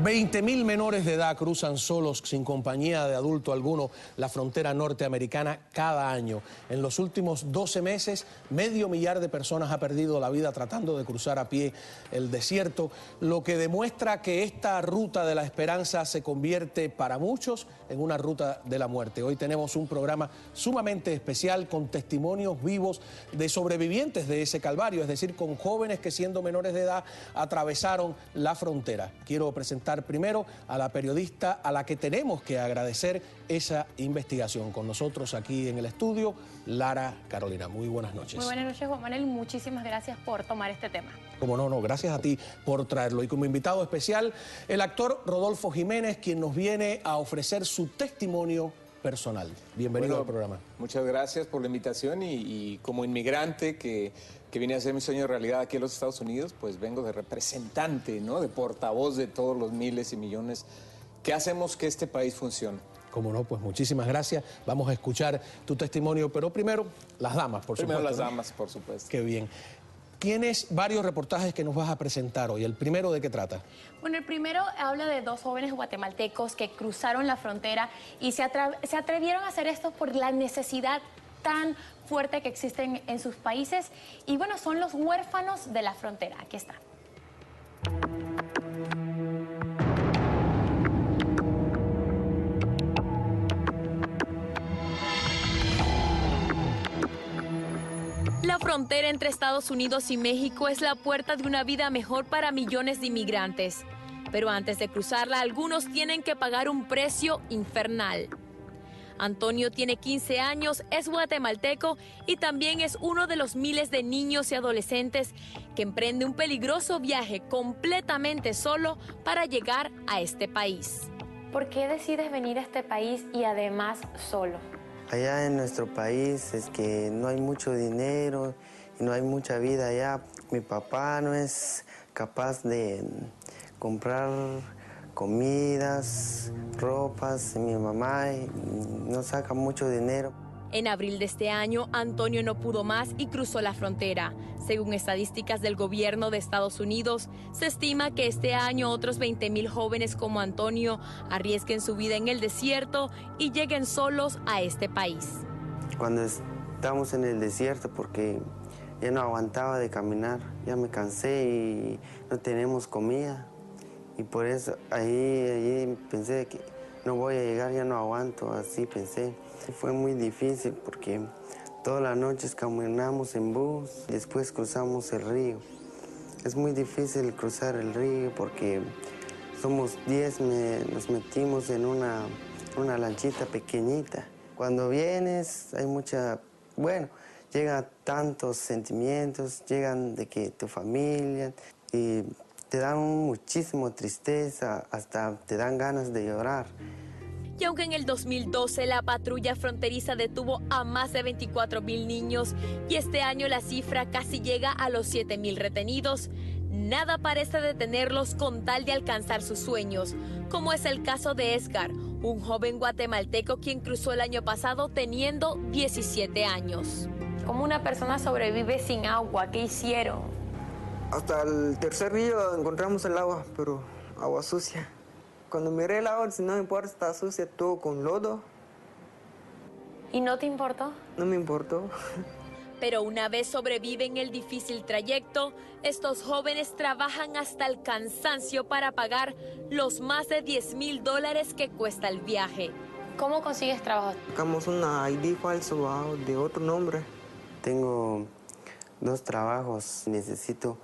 20.000 menores de edad cruzan solos, sin compañía de adulto alguno, la frontera norteamericana cada año. En los últimos 12 meses, 500.000 de personas ha perdido la vida tratando de cruzar a pie el desierto, lo que demuestra que esta ruta de la esperanza se convierte para muchos en una ruta de la muerte. Hoy tenemos un programa sumamente especial con testimonios vivos de sobrevivientes de ese calvario, es decir, con jóvenes que siendo menores de edad atravesaron la frontera. Quiero presentar primero a la periodista a la que tenemos que agradecer esa investigación. Con nosotros aquí en el estudio, Lara Carolina. Muy buenas noches. Muy buenas noches, Juan Manuel. Muchísimas gracias por tomar este tema. Como no, gracias a ti por traerlo. Y como invitado especial, el actor Rodolfo Jiménez, quien nos viene a ofrecer su testimonio personal. Bienvenido al programa. Muchas gracias por la invitación y como inmigrante que viene a hacer mi sueño realidad aquí en los Estados Unidos, pues vengo de representante, ¿no? De portavoz de todos los miles y millones que hacemos que este país funcione. Como no, pues muchísimas gracias. Vamos a escuchar tu testimonio, pero primero las damas, por supuesto. Primero las damas, por supuesto. Qué bien. Tienes varios reportajes que nos vas a presentar hoy. ¿El primero de qué trata? Bueno, el primero habla de dos jóvenes guatemaltecos que cruzaron la frontera y se atrevieron a hacer esto por la necesidad tan fuerte que existen en sus países. Y bueno, son los huérfanos de la frontera. Aquí está. La frontera entre Estados Unidos y México es la puerta de una vida mejor para millones de inmigrantes. Pero antes de cruzarla, algunos tienen que pagar un precio infernal. Antonio tiene 15 años, es guatemalteco y también es uno de los miles de niños y adolescentes que emprende un peligroso viaje completamente solo para llegar a este país. ¿Por qué decides venir a este país y además solo? Allá en nuestro país es que no hay mucho dinero y no hay mucha vida allá. Mi papá no es capaz de comprar comidas, ropas, mi mamá no saca mucho dinero. En abril de este año, Antonio no pudo más y cruzó la frontera. Según estadísticas del gobierno de Estados Unidos, se estima que este año otros 20.000 jóvenes como Antonio arriesguen su vida en el desierto y lleguen solos a este país. Cuando estamos en el desierto, porque ya no aguantaba de caminar, ya me cansé y no tenemos comida. Y por eso ahí pensé que no voy a llegar, ya no aguanto, así pensé. Fue muy difícil porque todas las noches caminamos en bus, después cruzamos el río. Es muy difícil cruzar el río porque somos 10, nos metimos en una lanchita pequeñita. Cuando vienes hay llegan tantos sentimientos, llegan de que tu familia y te dan muchísima tristeza, hasta te dan ganas de llorar. Y aunque en el 2012 la patrulla fronteriza detuvo a más de 24.000 niños y este año la cifra casi llega a los 7.000 retenidos, nada parece detenerlos con tal de alcanzar sus sueños, como es el caso de Edgar, un joven guatemalteco quien cruzó el año pasado teniendo 17 años. ¿Cómo una persona sobrevive sin agua? ¿Qué hicieron? Hasta el tercer día encontramos el agua, pero agua sucia. Cuando miré el agua, si no me importa, está sucia, todo con lodo. ¿Y no te importó? No me importó. Pero una vez sobreviven el difícil trayecto, estos jóvenes trabajan hasta el cansancio para pagar los más de $10.000 que cuesta el viaje. ¿Cómo consigues trabajo? Sacamos una ID falso de otro nombre. Tengo 2 trabajos, necesito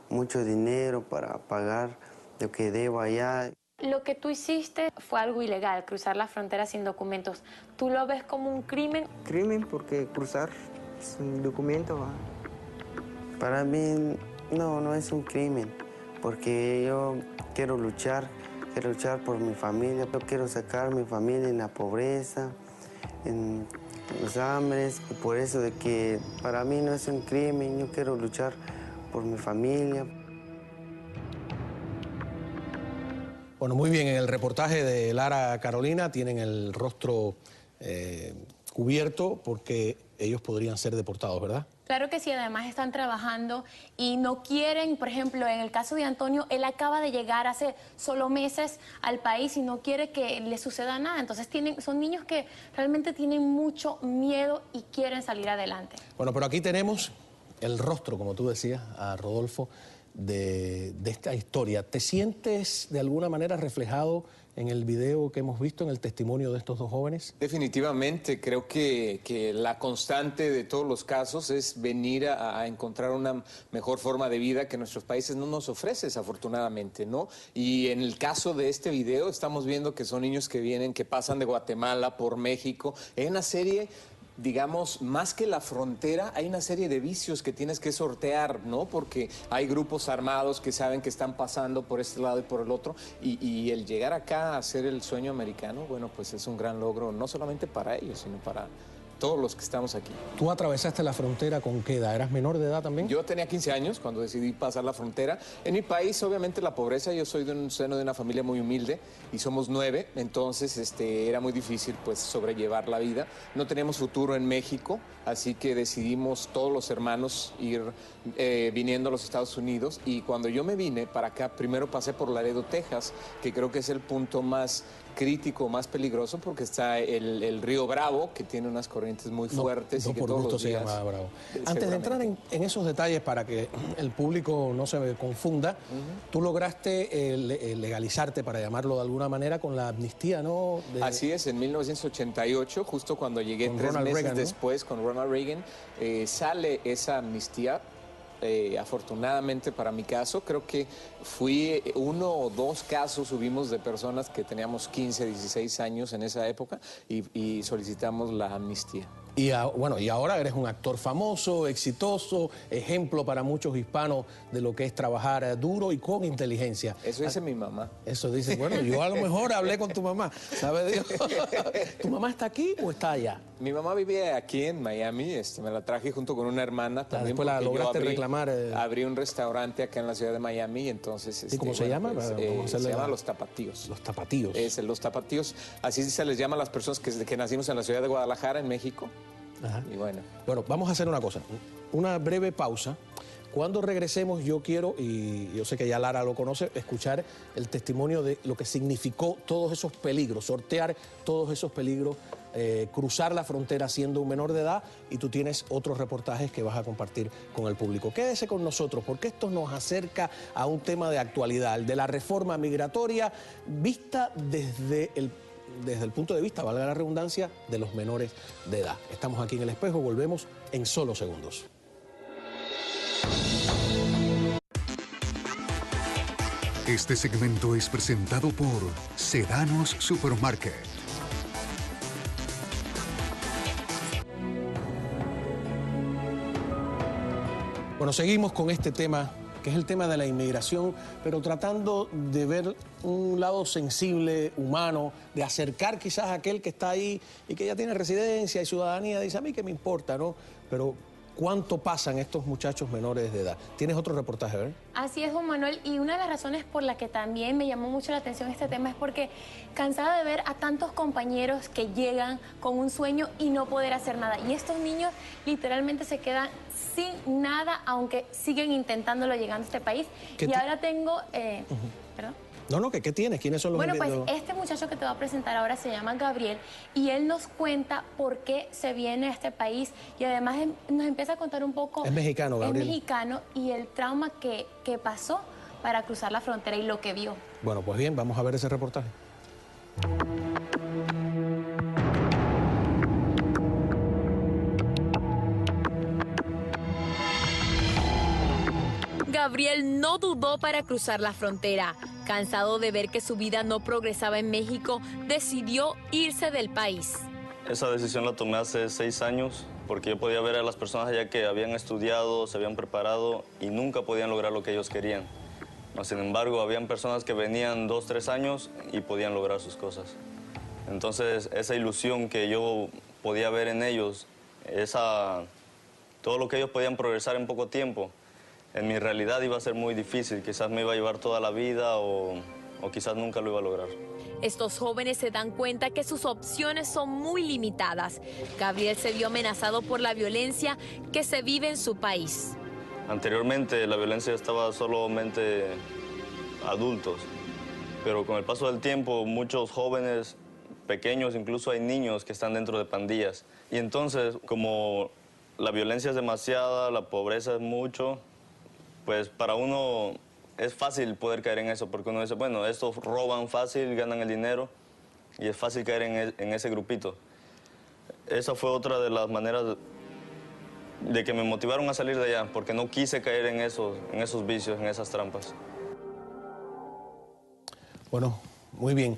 mucho dinero para pagar lo que debo allá. Lo que tú hiciste fue algo ilegal, cruzar la frontera sin documentos. ¿Tú lo ves como un crimen? Crimen porque cruzar sin documento. Para mí no es un crimen, porque yo quiero luchar por mi familia. Yo quiero sacar a mi familia en la pobreza, en los hambres, y por eso de que para mí no es un crimen, yo quiero luchar por mi familia. Bueno, muy bien, en el reportaje de Lara Carolina tienen el rostro cubierto porque ellos podrían ser deportados, ¿verdad? Claro que sí, además están trabajando y no quieren, por ejemplo, en el caso de Antonio, él acaba de llegar hace solo meses al país y no quiere que le suceda nada. Entonces son niños que realmente tienen mucho miedo y quieren salir adelante. Bueno, pero aquí tenemos el rostro, como tú decías, a Rodolfo, de esta historia. ¿Te sientes de alguna manera reflejado en el video que hemos visto, en el testimonio de estos dos jóvenes? Definitivamente, creo que la constante de todos los casos es venir a encontrar una mejor forma de vida que nuestros países no nos ofrecen, desafortunadamente, ¿no? Y en el caso de este video estamos viendo que son niños que vienen, que pasan de Guatemala por México. Es una serie, digamos, más que la frontera, hay una serie de vicios que tienes que sortear, ¿no? Porque hay grupos armados que saben que están pasando por este lado y por el otro, y el llegar acá a hacer el sueño americano, bueno, pues es un gran logro, no solamente para ellos, sino para todos los que estamos aquí. ¿Tú atravesaste la frontera con qué edad? ¿Eras menor de edad también? Yo tenía 15 años cuando decidí pasar la frontera. En mi país, obviamente, la pobreza, yo soy de un seno de una familia muy humilde y somos 9, entonces era muy difícil pues sobrellevar la vida. No teníamos futuro en México, así que decidimos todos los hermanos ir viniendo a los Estados Unidos, y cuando yo me vine para acá, primero pasé por Laredo, Texas, que creo que es el punto más crítico, más peligroso, porque está el río Bravo, que tiene unas corrientes muy fuertes y que todos los días... se llama Bravo. Antes de entrar en esos detalles, para que el público no se confunda, tú lograste legalizarte, para llamarlo de alguna manera, con la amnistía, ¿no? Así es, en 1988, justo cuando llegué con 3 meses Reagan, después, con Ronald Reagan, sale esa amnistía. Afortunadamente para mi caso, creo que fui 1 o 2 casos, hubimos de personas que teníamos 15, 16 años en esa época y solicitamos la amnistía. Y bueno, y ahora eres un actor famoso, exitoso, ejemplo para muchos hispanos de lo que es trabajar duro y con inteligencia. Eso dice mi mamá. Eso dice, bueno, yo a lo mejor hablé con tu mamá, ¿sabe Dios? ¿Tu mamá está aquí o está allá? Mi mamá vive aquí en Miami, me la traje junto con una hermana también. Después la lograste reclamar. Abrí un restaurante acá en la ciudad de Miami, y entonces... ¿Y cómo se llama? Pues, se llama Los Tapatíos. Los Tapatíos. Los Tapatíos, así se les llama a las personas que nacimos en la ciudad de Guadalajara, en México. Ajá. Y bueno, vamos a hacer una cosa, una breve pausa. Cuando regresemos, yo quiero, y yo sé que ya Lara lo conoce, escuchar el testimonio de lo que significó todos esos peligros, sortear todos esos peligros, cruzar la frontera siendo un menor de edad, y tú tienes otros reportajes que vas a compartir con el público. Quédese con nosotros, porque esto nos acerca a un tema de actualidad, el de la reforma migratoria vista desde el punto de vista, valga la redundancia, de los menores de edad. Estamos aquí en El Espejo, volvemos en solo segundos. Este segmento es presentado por Sedanos Supermarket. Bueno, seguimos con este tema, que es el tema de la inmigración, pero tratando de ver un lado sensible, humano, de acercar quizás a aquel que está ahí y que ya tiene residencia y ciudadanía, dice, a mí qué me importa, ¿no? Pero ¿cuánto pasan estos muchachos menores de edad? ¿Tienes otro reportaje, verdad? Así es, Juan Manuel, y una de las razones por la que también me llamó mucho la atención este tema es porque cansada de ver a tantos compañeros que llegan con un sueño y no poder hacer nada. Y estos niños literalmente se quedan sin nada, aunque siguen intentándolo llegando a este país. Y ahora tengo... ¿Perdón? No, ¿qué tienes? ¿Quiénes son los Bueno, pues este muchacho que te voy a presentar ahora se llama Gabriel, y él nos cuenta por qué se viene a este país, y además nos empieza a contar un poco... Es mexicano, Gabriel. Es mexicano, y el trauma que pasó para cruzar la frontera y lo que vio. Bueno, pues bien, vamos a ver ese reportaje. Gabriel no dudó para cruzar la frontera. Cansado de ver que su vida no progresaba en México, decidió irse del país. Esa decisión la tomé hace 6 años porque yo podía ver a las personas allá que habían estudiado, se habían preparado y nunca podían lograr lo que ellos querían. Sin embargo, habían personas que venían 2, 3 años y podían lograr sus cosas. Entonces, esa ilusión que yo podía ver en ellos, todo lo que ellos podían progresar en poco tiempo, en mi realidad iba a ser muy difícil. Quizás me iba a llevar toda la vida o o quizás nunca lo iba a lograr. Estos jóvenes se dan cuenta que sus opciones son muy limitadas. Gabriel se vio amenazado por la violencia que se vive en su país. Anteriormente la violencia estaba solamente adultos, pero con el paso del tiempo muchos jóvenes pequeños, incluso hay niños que están dentro de pandillas. Y entonces, como la violencia es demasiada, la pobreza es mucho, pues para uno es fácil poder caer en eso, porque uno dice, bueno, estos roban fácil, ganan el dinero, y es fácil caer en ese grupito. Esa fue otra de las maneras de que me motivaron a salir de allá, porque no quise caer en esos vicios, en esas trampas. Bueno, muy bien.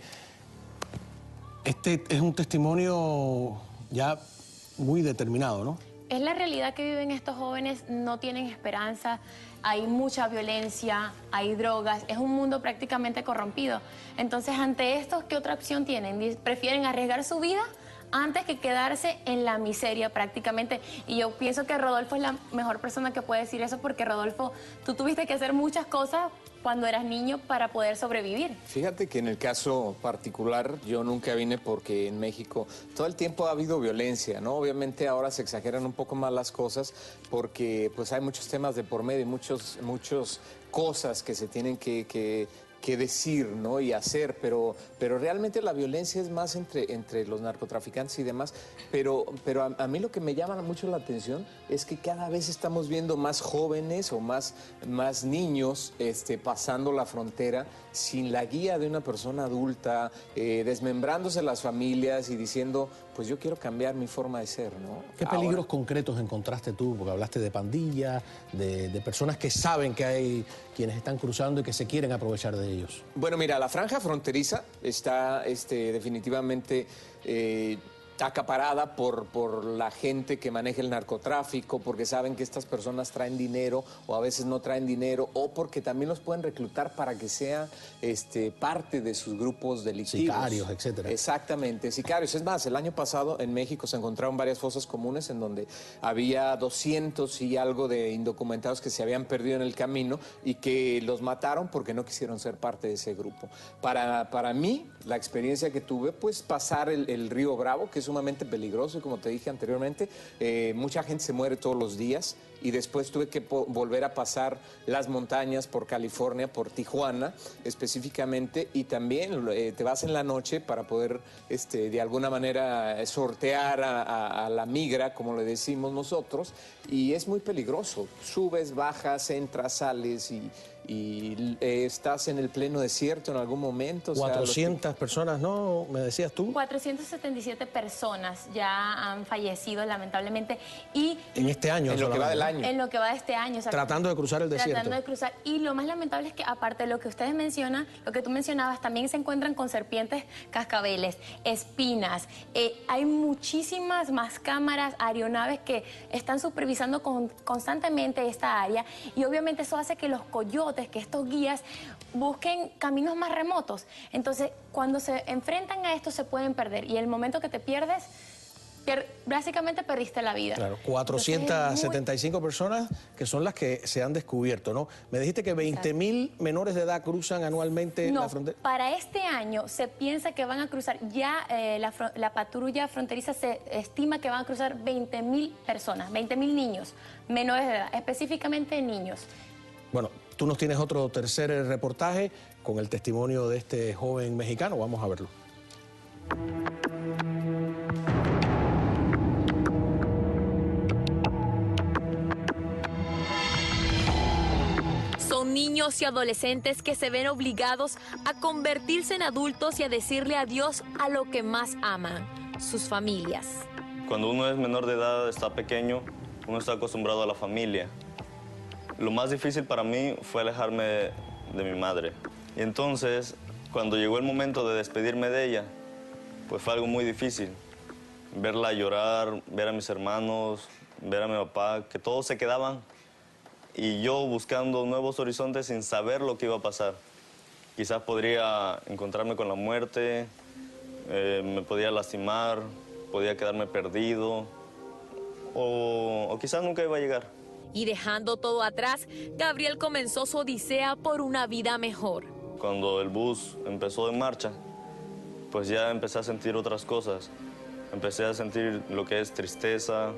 Este es un testimonio ya muy determinado, ¿no? Es la realidad que viven estos jóvenes, no tienen esperanza, hay mucha violencia, hay drogas, es un mundo prácticamente corrompido. Entonces, ante esto, ¿qué otra opción tienen? Prefieren arriesgar su vida antes que quedarse en la miseria prácticamente. Y yo pienso que Rodolfo es la mejor persona que puede decir eso, porque Rodolfo, tú tuviste que hacer muchas cosas cuando eras niño para poder sobrevivir. Fíjate que en el caso particular yo nunca vine porque en México todo el tiempo ha habido violencia, ¿no? Obviamente ahora se exageran un poco más las cosas porque pues hay muchos temas de por medio y muchas cosas que se tienen que decir, ¿no? Y hacer, pero realmente la violencia es más entre los narcotraficantes y demás, pero a mí lo que me llama mucho la atención es que cada vez estamos viendo más jóvenes o más niños pasando la frontera sin la guía de una persona adulta, desmembrándose las familias y diciendo, pues yo quiero cambiar mi forma de ser, ¿no? ¿Qué peligros concretos encontraste tú? Porque hablaste de pandillas, de personas que saben que hay quienes están cruzando y que se quieren aprovechar de ellos. Bueno, mira, la franja fronteriza está definitivamente acaparada por la gente que maneja el narcotráfico, porque saben que estas personas traen dinero o a veces no traen dinero, o porque también los pueden reclutar para que sea parte de sus grupos delictivos. Sicarios, etcétera. Exactamente, sicarios. Es más, el año pasado en México se encontraron varias fosas comunes en donde había 200 y algo de indocumentados que se habían perdido en el camino y que los mataron porque no quisieron ser parte de ese grupo. Para mí, la experiencia que tuve, pues pasar el río Bravo, que es sumamente peligroso y como te dije anteriormente, mucha gente se muere todos los días y después tuve que volver a pasar las montañas por California, por Tijuana específicamente, y también te vas en la noche para poder de alguna manera sortear a la migra, como le decimos nosotros, y es muy peligroso. Subes, bajas, entras, sales y estás en el pleno desierto en algún momento. 400 personas, ¿no? ¿Me decías tú? 477 personas ya han fallecido, lamentablemente. Y en este año. En lo que va del año. En lo que va de este año. O sea, tratando de cruzar el desierto. Tratando de cruzar. Y lo más lamentable es que, aparte de lo que ustedes mencionan, lo que tú mencionabas, también se encuentran con serpientes, cascabeles, espinas. Hay muchísimas más cámaras, aeronaves que están supervisando constantemente esta área. Y obviamente eso hace que los coyotes, que estos guías busquen caminos más remotos. Entonces, cuando se enfrentan a esto se pueden perder y el momento que te pierdes, básicamente perdiste la vida. Claro, 475 personas que son las que se han descubierto, ¿no? Me dijiste que 20.000 menores de edad cruzan anualmente la frontera. Para este año se piensa que van a cruzar, ya la patrulla fronteriza se estima que van a cruzar 20.000 personas, 20.000 niños menores de edad, específicamente niños. Bueno, tú nos tienes otro tercer reportaje con el testimonio de este joven mexicano. Vamos a verlo. Son niños y adolescentes que se ven obligados a convertirse en adultos y a decirle adiós a lo que más aman, sus familias. Cuando uno es menor de edad, está pequeño, uno está acostumbrado a la familia. Lo más difícil para mí fue alejarme de mi madre. Y entonces, cuando llegó el momento de despedirme de ella, pues fue algo muy difícil. Verla llorar, ver a mis hermanos, ver a mi papá, que todos se quedaban y yo buscando nuevos horizontes sin saber lo que iba a pasar. Quizás podría encontrarme con la muerte, me podía lastimar, podía quedarme perdido o quizás nunca iba a llegar. Y dejando todo atrás, Gabriel comenzó su odisea por una vida mejor. cuando el bus empezó en marcha, pues ya empecé a sentir otras cosas. Empecé a sentir lo que es tristeza,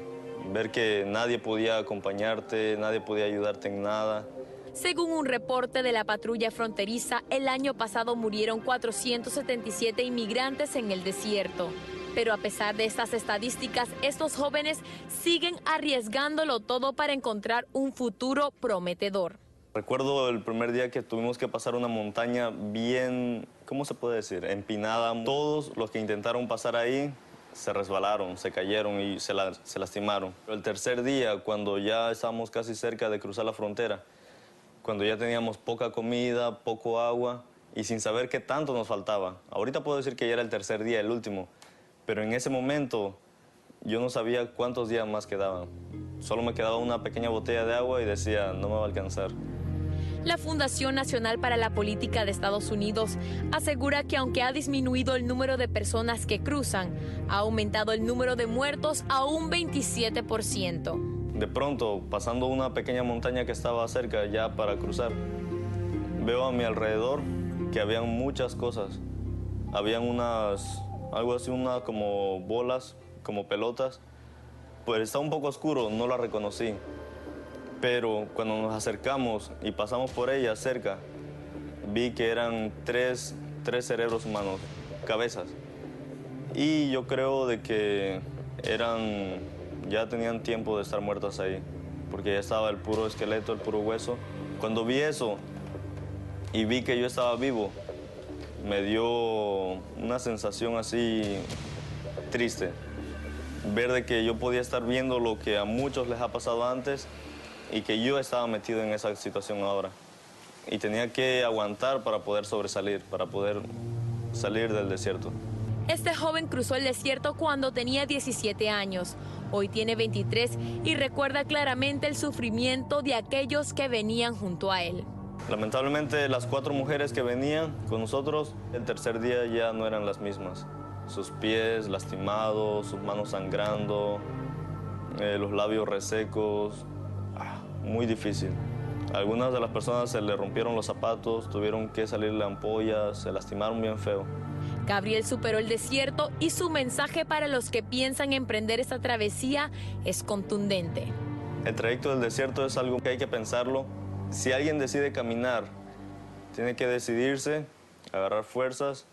ver que nadie podía acompañarte, nadie podía ayudarte en nada. Según un reporte de la patrulla fronteriza, el año pasado murieron 477 inmigrantes en el desierto. Pero a pesar de estas estadísticas, estos jóvenes siguen arriesgándolo todo para encontrar un futuro prometedor. Recuerdo el primer día que tuvimos que pasar una montaña bien, ¿cómo se puede decir?, empinada. Todos los que intentaron pasar ahí se resbalaron, se cayeron y se lastimaron. El tercer día, cuando ya estábamos casi cerca de cruzar la frontera, cuando ya teníamos poca comida, poco agua y sin saber qué tanto nos faltaba. Ahorita puedo decir que ya era el tercer día, el último, pero en ese momento yo no sabía cuántos días más quedaban. Solo me quedaba una pequeña botella de agua y decía, no me va a alcanzar. La Fundación Nacional para la Política de Estados Unidos asegura que aunque ha disminuido el número de personas que cruzan, ha aumentado el número de muertos a un 27%. De pronto, pasando una pequeña montaña que estaba cerca ya para cruzar, veo a mi alrededor que habían muchas cosas. Habían algo así, como bolas, como pelotas. Pues está un poco oscuro, no la reconocí. Pero cuando nos acercamos y pasamos por ella cerca, vi que eran tres cerebros humanos, cabezas. Y yo creo de que ya tenían tiempo de estar muertas ahí, porque ya estaba el puro esqueleto, el puro hueso. Cuando vi eso y vi que yo estaba vivo, me dio una sensación así triste. Ver de que yo podía estar viendo lo que a muchos les ha pasado antes y que yo estaba metido en esa situación ahora. Y tenía que aguantar para poder sobresalir, para poder salir del desierto. Este joven cruzó el desierto cuando tenía 17 años. Hoy tiene 23 y recuerda claramente el sufrimiento de aquellos que venían junto a él. Lamentablemente, las 4 mujeres que venían con nosotros, el tercer día ya no eran las mismas. Sus pies lastimados, sus manos sangrando, los labios resecos. Muy difícil. A algunas de las personas se le rompieron los zapatos, tuvieron que salirle ampollas, se lastimaron bien feo. Gabriel superó el desierto y su mensaje para los que piensan emprender esta travesía es contundente. El trayecto del desierto es algo que hay que pensarlo. Si alguien decide caminar, tiene que decidirse, agarrar fuerzas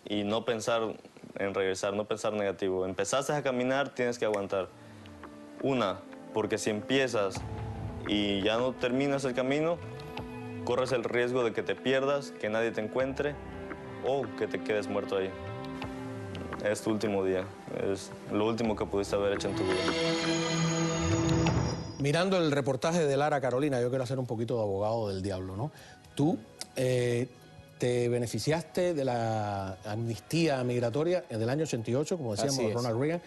y no pensar en regresar, no pensar negativo. Empezaste a caminar, tienes que aguantar. Porque si empiezas y ya no terminas el camino, corres el riesgo de que te pierdas, que nadie te encuentre o que te quedes muerto ahí. Es tu último día, es lo último que pudiste haber hecho en tu vida. Mirando el reportaje de Lara Carolina, yo quiero hacer un poquito de abogado del diablo, ¿no? Tú te beneficiaste de la amnistía migratoria del año 88, como decíamos, Ronald Reagan.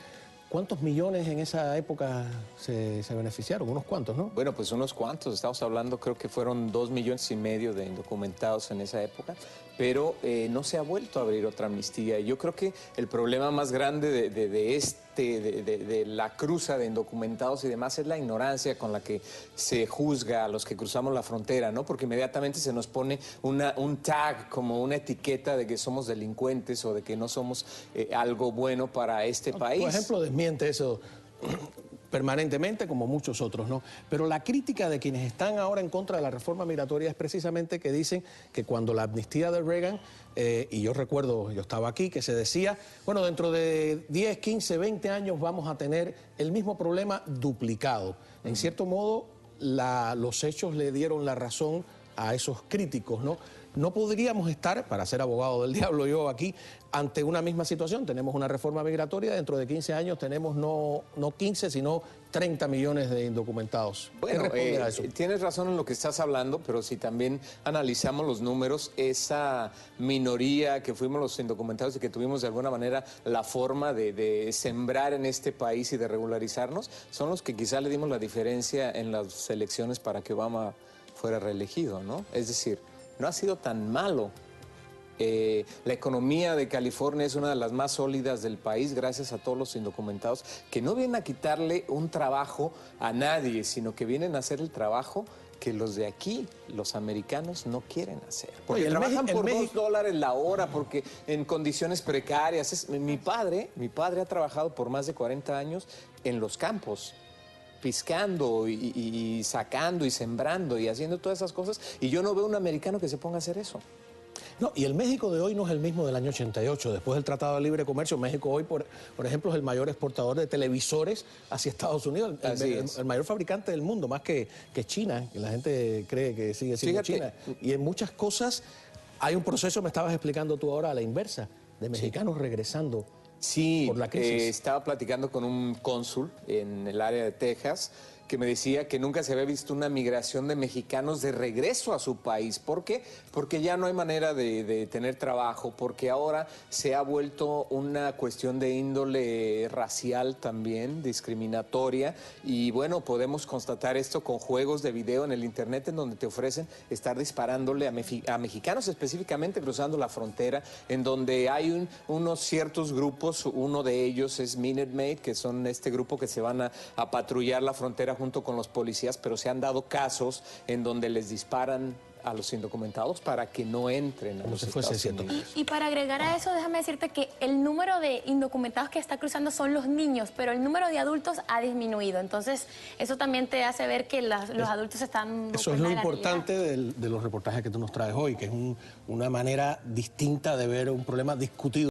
¿Cuántos millones en esa época se beneficiaron? Unos cuantos, ¿no? Bueno, pues unos cuantos. Estamos hablando, creo que fueron 2,5 millones de indocumentados en esa época, pero no se ha vuelto a abrir otra amnistía. Y yo creo que el problema más grande de la cruza de indocumentados y demás es la ignorancia con la que se juzga a los que cruzamos la frontera, ¿no? Porque inmediatamente se nos pone un tag, como una etiqueta de que somos delincuentes o de que no somos algo bueno para este país. Por ejemplo, desmiente eso permanentemente, como muchos otros, ¿no? Pero la crítica de quienes están ahora en contra de la reforma migratoria es precisamente que dicen que cuando la amnistía de Reagan, y yo recuerdo, yo estaba aquí, que se decía, bueno, dentro de 10, 15, 20 años vamos a tener el mismo problema duplicado. En cierto modo, los hechos le dieron la razón a esos críticos, ¿no? No podríamos estar, para ser abogado del diablo yo aquí, ante una misma situación. Tenemos una reforma migratoria, dentro de 15 años tenemos no 15, sino 30 millones de indocumentados. Bueno, ¿Qué responde a eso? Tienes razón en lo que estás hablando, pero si también analizamos los números, esa minoría que fuimos los indocumentados y que tuvimos de alguna manera la forma de sembrar en este país y de regularizarnos, son los que quizá le dimos la diferencia en las elecciones para que Obama fuera reelegido, ¿no? Es decir, no ha sido tan malo. La economía de California es una de las más sólidas del país gracias a todos los indocumentados que no vienen a quitarle un trabajo a nadie, sino que vienen a hacer el trabajo que los de aquí, los americanos, no quieren hacer. Porque Oye, trabajan por México... $2 la hora, porque en condiciones precarias. Mi padre ha trabajado por más de 40 años en los campos, piscando y sacando y sembrando y haciendo todas esas cosas. Y yo no veo un americano que se ponga a hacer eso. No, y el México de hoy no es el mismo del año 88. Después del Tratado de Libre Comercio, México hoy, por ejemplo, es el mayor exportador de televisores hacia Estados Unidos, el mayor fabricante del mundo, más que China, que la gente cree que sigue siendo China. Y en muchas cosas hay un proceso, me estabas explicando tú ahora, a la inversa, de mexicanos regresando. Sí, por la crisis. Estaba platicando con un cónsul en el área de Texas que me decía que nunca se había visto una migración de mexicanos de regreso a su país. ¿Por qué? Porque ya no hay manera de tener trabajo, porque ahora se ha vuelto una cuestión de índole racial también, discriminatoria, y bueno, podemos constatar esto con juegos de video en el internet en donde te ofrecen estar disparándole a mexicanos específicamente cruzando la frontera, en donde hay unos ciertos grupos, uno de ellos es Minute Maid, que son este grupo que se van a patrullar la frontera junto con los policías, pero se han dado casos en donde les disparan a los indocumentados para que no entren a los Estados Unidos. Y para agregar a eso, déjame decirte que el número de indocumentados que está cruzando son los niños, pero el número de adultos ha disminuido. Entonces, eso también te hace ver que los adultos están... Eso es lo importante de los reportajes que tú nos traes hoy, que es una manera distinta de ver un problema discutido.